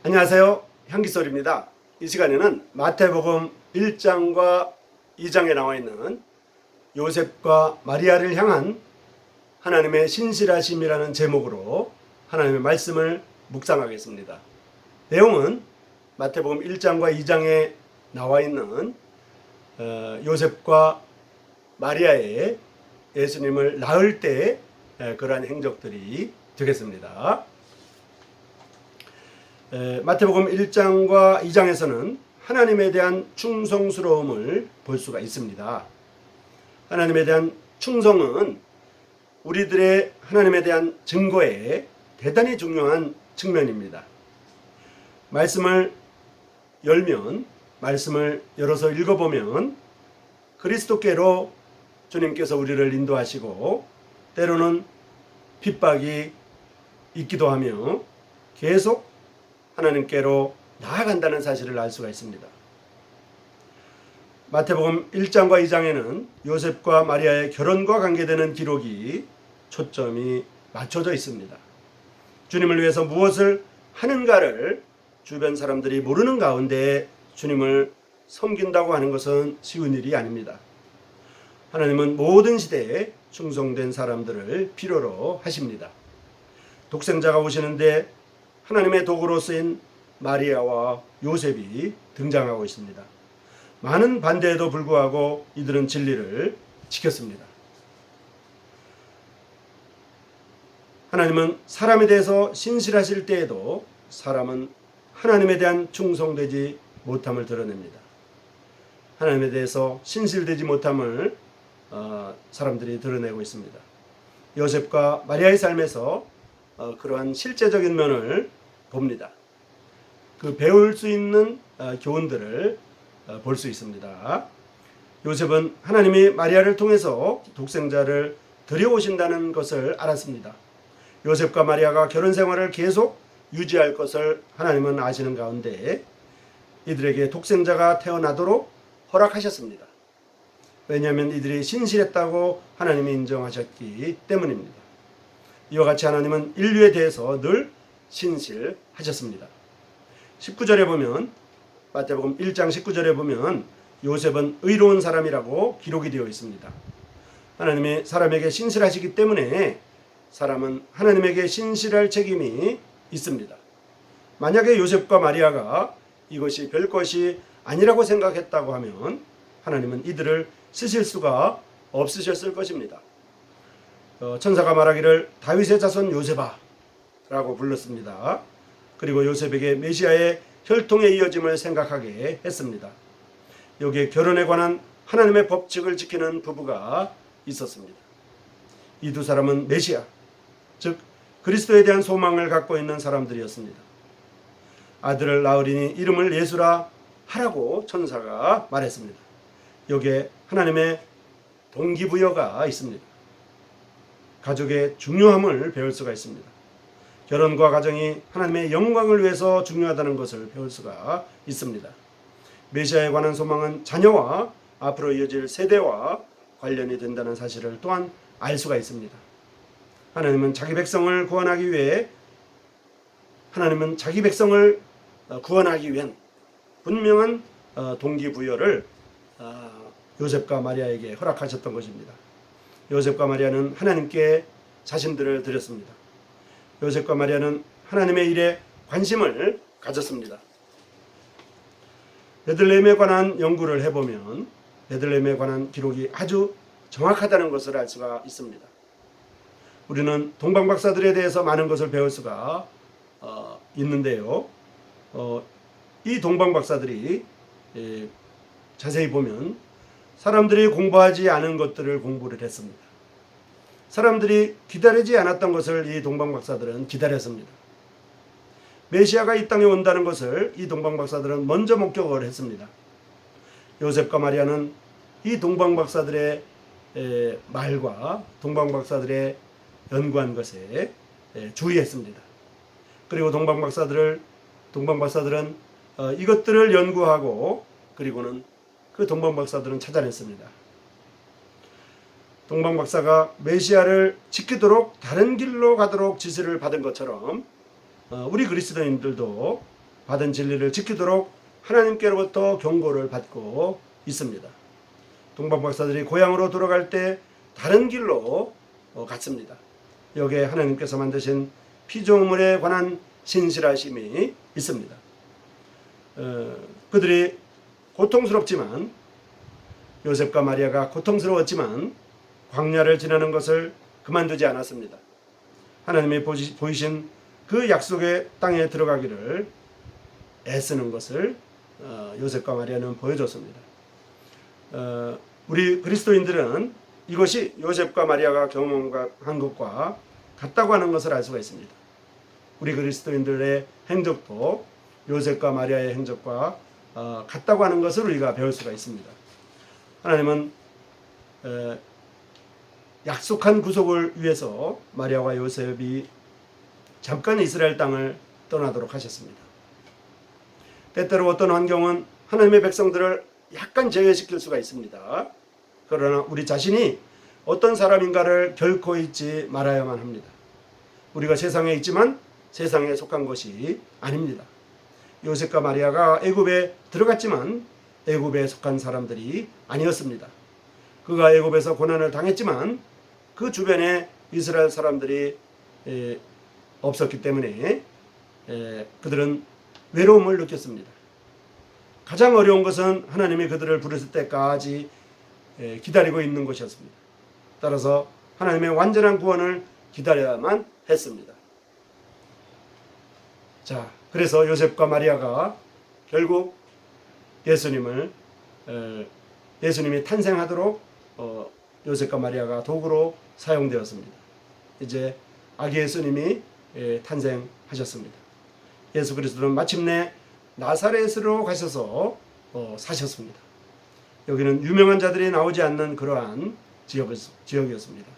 안녕하세요. 향기솔입니다. 이 시간에는 마태복음 1장과 2장에 나와 있는 요셉과 마리아를 향한 하나님의 신실하심이라는 제목으로 하나님의 말씀을 묵상하겠습니다. 내용은 마태복음 1장과 2장에 나와 있는 요셉과 마리아의 예수님을 낳을 때 그러한 행적들이 되겠습니다. 마태복음 1장과 2장에서는 하나님에 대한 충성스러움을 볼 수가 있습니다. 하나님에 대한 충성은 우리들의 하나님에 대한 증거에 대단히 중요한 측면입니다. 말씀을 열어서 읽어보면 그리스도께로 주님께서 우리를 인도하시고 때로는 핍박이 있기도 하며 계속 하나님께로 나아간다는 사실을 알 수가 있습니다. 마태복음 1장과 2장에는 요셉과 마리아의 결혼과 관계되는 기록이 초점이 맞춰져 있습니다. 주님을 위해서 무엇을 하는가를 주변 사람들이 모르는 가운데 주님을 섬긴다고 하는 것은 쉬운 일이 아닙니다. 하나님은 모든 시대에 충성된 사람들을 필요로 하십니다. 독생자가 오시는데 하나님의 도구로 쓰인 마리아와 요셉이 등장하고 있습니다. 많은 반대에도 불구하고 이들은 진리를 지켰습니다. 하나님은 사람에 대해서 신실하실 때에도 사람은 하나님에 대한 충성되지 못함을 드러냅니다. 하나님에 대해서 신실되지 못함을 사람들이 드러내고 있습니다. 요셉과 마리아의 삶에서 그러한 실제적인 면을 봅니다. 그 배울 수 있는 교훈들을 볼 수 있습니다. 요셉은 하나님이 마리아를 통해서 독생자를 들여오신다는 것을 알았습니다. 요셉과 마리아가 결혼 생활을 계속 유지할 것을 하나님은 아시는 가운데 이들에게 독생자가 태어나도록 허락하셨습니다. 왜냐하면 이들이 신실했다고 하나님이 인정하셨기 때문입니다. 이와 같이 하나님은 인류에 대해서 늘 신실하셨습니다. 19절에 보면 마태복음 1장 19절에 보면 요셉은 의로운 사람이라고 기록이 되어 있습니다. 하나님이 사람에게 신실하시기 때문에 사람은 하나님에게 신실할 책임이 있습니다. 만약에 요셉과 마리아가 이것이 별것이 아니라고 생각했다고 하면 하나님은 이들을 쓰실 수가 없으셨을 것입니다. 천사가 말하기를 다윗의 자손 요셉아 라고 불렀습니다. 그리고 요셉에게 메시아의 혈통의 이어짐을 생각하게 했습니다. 여기에 결혼에 관한 하나님의 법칙을 지키는 부부가 있었습니다. 이 두 사람은 메시아, 즉 그리스도에 대한 소망을 갖고 있는 사람들이었습니다. 아들을 낳으리니 이름을 예수라 하라고 천사가 말했습니다. 여기에 하나님의 동기부여가 있습니다. 가족의 중요함을 배울 수가 있습니다. 결혼과 가정이 하나님의 영광을 위해서 중요하다는 것을 배울 수가 있습니다. 메시아에 관한 소망은 자녀와 앞으로 이어질 세대와 관련이 된다는 사실을 또한 알 수가 있습니다. 하나님은 자기 백성을 구원하기 위한 분명한 동기부여를 요셉과 마리아에게 허락하셨던 것입니다. 요셉과 마리아는 하나님께 자신들을 드렸습니다. 요셉과 마리아는 하나님의 일에 관심을 가졌습니다. 베들레헴에 관한 연구를 해보면 베들레헴에 관한 기록이 아주 정확하다는 것을 알 수가 있습니다. 우리는 동방박사들에 대해서 많은 것을 배울 수가 있는데요. 이 동방박사들이 자세히 보면 사람들이 공부하지 않은 것들을 공부를 했습니다. 사람들이 기다리지 않았던 것을 이 동방박사들은 기다렸습니다. 메시아가 이 땅에 온다는 것을 이 동방박사들은 먼저 목격을 했습니다. 요셉과 마리아는 이 동방박사들의 말과 동방박사들의 연구한 것에 주의했습니다. 그리고 동방박사들은 이것들을 연구하고 그리고는 그 동방박사들은 찾아냈습니다. 동방박사가 메시아를 지키도록 다른 길로 가도록 지시를 받은 것처럼 우리 그리스도인들도 받은 진리를 지키도록 하나님께로부터 경고를 받고 있습니다. 동방 박사들이 고향으로 돌아갈 때 다른 길로 갔습니다. 여기에 하나님께서 만드신 피조물에 관한 신실하심이 있습니다. 그들이 고통스럽지만, 요셉과 마리아가 고통스러웠지만 광야를 지나는 것을 그만두지 않았습니다. 하나님이 보이신 그 약속의 땅에 들어가기를 애쓰는 것을 요셉과 마리아는 보여줬습니다. 우리 그리스도인들은 이것이 요셉과 마리아가 경험한 것과 같다고 하는 것을 알 수가 있습니다. 우리 그리스도인들의 행적도 요셉과 마리아의 행적과 같다고 하는 것을 우리가 배울 수가 있습니다. 하나님은 약속한 구속을 위해서 마리아와 요셉이 잠깐 이스라엘 땅을 떠나도록 하셨습니다. 때때로 어떤 환경은 하나님의 백성들을 약간 제외시킬 수가 있습니다. 그러나 우리 자신이 어떤 사람인가를 결코 잊지 말아야만 합니다. 우리가 세상에 있지만 세상에 속한 것이 아닙니다. 요셉과 마리아가 애굽에 들어갔지만 애굽에 속한 사람들이 아니었습니다. 그가 애굽에서 고난을 당했지만 그 주변에 이스라엘 사람들이 없었기 때문에 그들은 외로움을 느꼈습니다. 가장 어려운 것은 하나님이 그들을 부르실 때까지 기다리고 있는 것이었습니다. 따라서 하나님의 완전한 구원을 기다려야만 했습니다. 자, 그래서 요셉과 마리아가 결국 예수님이 탄생하도록 요셉과 마리아가 도구로 사용되었습니다. 이제 아기 예수님이 탄생하셨습니다. 예수 그리스도는 마침내 나사렛으로 가셔서 사셨습니다. 여기는 유명한 자들이 나오지 않는 그러한 지역이었습니다.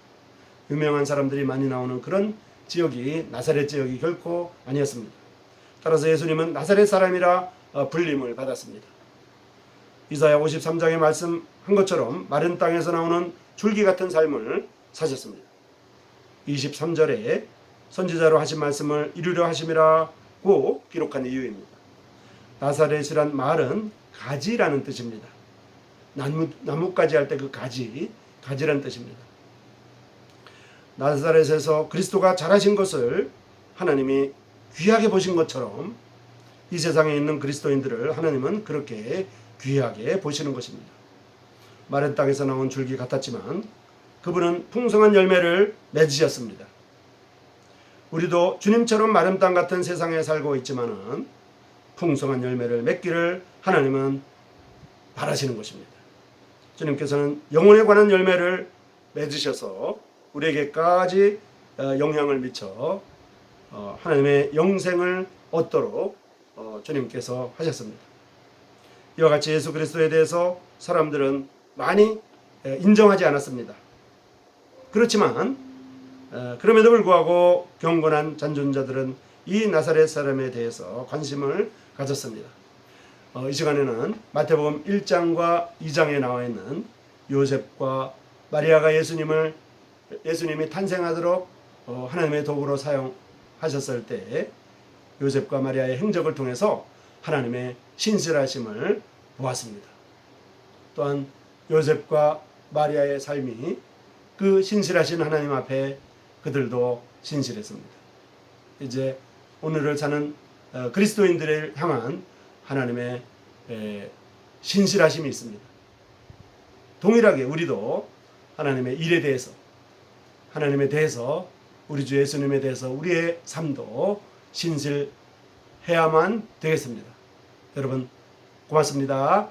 유명한 사람들이 많이 나오는 그런 지역이 나사렛 지역이 결코 아니었습니다. 따라서 예수님은 나사렛 사람이라 불림을 받았습니다. 이사야 53장에 말씀한 것처럼 마른 땅에서 나오는 줄기 같은 삶을 사셨습니다. 23절에 선지자로 하신 말씀을 이루려 하심이라고 기록한 이유입니다. 나사렛이란 말은 가지라는 뜻입니다. 나뭇가지 할 때 그 가지라는 뜻입니다. 나사렛에서 그리스도가 자라신 것을 하나님이 귀하게 보신 것처럼 이 세상에 있는 그리스도인들을 하나님은 그렇게 귀하게 보시는 것입니다. 마른 땅에서 나온 줄기 같았지만 그분은 풍성한 열매를 맺으셨습니다. 우리도 주님처럼 마른 땅 같은 세상에 살고 있지만은 풍성한 열매를 맺기를 하나님은 바라시는 것입니다. 주님께서는 영혼에 관한 열매를 맺으셔서 우리에게까지 영향을 미쳐 하나님의 영생을 얻도록 주님께서 하셨습니다. 이와 같이 예수 그리스도에 대해서 사람들은 많이 인정하지 않았습니다. 그렇지만 그럼에도 불구하고 경건한 잔존자들은 이 나사렛 사람에 대해서 관심을 가졌습니다. 이 시간에는 마태복음 1장과 2장에 나와 있는 요셉과 마리아가 예수님이 탄생하도록 하나님의 도구로 사용하셨을 때 요셉과 마리아의 행적을 통해서 하나님의 신실하심을 보았습니다. 또한 요셉과 마리아의 삶이 그 신실하신 하나님 앞에 그들도 신실했습니다. 이제 오늘을 사는 그리스도인들을 향한 하나님의 신실하심이 있습니다. 동일하게 우리도 하나님의 일에 대해서, 하나님에 대해서, 우리 주 예수님에 대해서 우리의 삶도 신실해야만 되겠습니다. 여러분 고맙습니다.